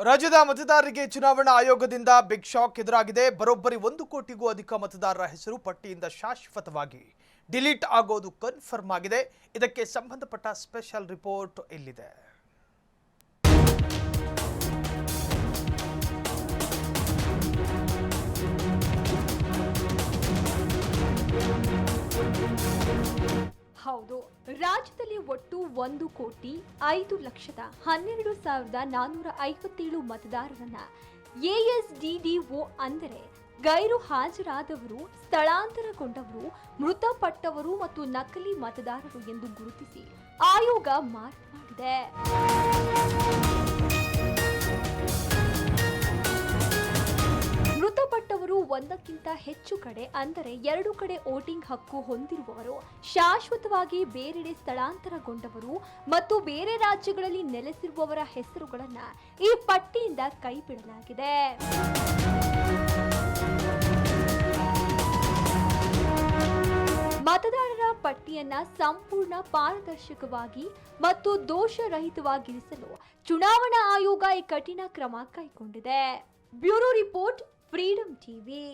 ರಾಜ್ಯದ ಮತದಾರರಿಗೆ ಚುನಾವಣಾ ಆಯೋಗದಿಂದ ಬಿಗ್ ಶಾಕ್ ಎದುರಾಗಿದೆ. ಬರೋಬ್ಬರಿ 1 ಕೋಟಿಗೂ ಅಧಿಕ ಮತದಾರರ ಹೆಸರು ಪಟ್ಟಿಯಿಂದ ಶಾಶ್ವತವಾಗಿ ಡಿಲೀಟ್ ಆಗೋದು ಕನ್ಫರ್ಮ್ ಆಗಿದೆ. ಇದಕ್ಕೆ ಸಂಬಂಧಪಟ್ಟ ಸ್ಪೆಷಲ್ ರಿಪೋರ್ಟ್ ಇಲ್ಲಿದೆ. ಹೌದು, ರಾಜ್ಯದಲ್ಲಿ ಒಟ್ಟು 1,05,12,457 ಮತದಾರರನ್ನ ಎಎಸ್ಡಿಡಿಒ ಅಂದರೆ ಗೈರು ಹಾಜರಾದವರು, ಸ್ಥಳಾಂತರಗೊಂಡವರು, ಮೃತಪಟ್ಟವರು ಮತ್ತು ನಕಲಿ ಮತದಾರರು ಎಂದು ಗುರುತಿಸಿ ಆಯೋಗ ಮಾರ್ಕ್ ಮಾಡಿದೆ. ಮೃತಪಟ್ಟವರು ಒಂದಕ್ಕಿಂತ ಹೆಚ್ಚು ಕಡೆ ಅಂದರೆ 2 ಕಡೆ ವೋಟಿಂಗ್ ಹಕ್ಕು ಹೊಂದಿರುವವರು, ಶಾಶ್ವತವಾಗಿ ಬೇರೆಡೆ ಸ್ಥಳಾಂತರಗೊಂಡವರು ಮತ್ತು ಬೇರೆ ರಾಜ್ಯಗಳಲ್ಲಿ ನೆಲೆಸಿರುವವರ ಹೆಸರುಗಳನ್ನ ಈ ಪಟ್ಟಿಯಿಂದ ಕೈಬಿಡಲಾಗಿದೆ. ಮತದಾರರ ಪಟ್ಟಿಯನ್ನ ಸಂಪೂರ್ಣ ಪಾರದರ್ಶಕವಾಗಿ ಮತ್ತು ದೋಷರಹಿತವಾಗಿರಿಸಲು ಚುನಾವಣಾ ಆಯೋಗ ಈ ಕಠಿಣ ಕ್ರಮ ಕೈಗೊಂಡಿದೆ. Bureau report, freedom TV.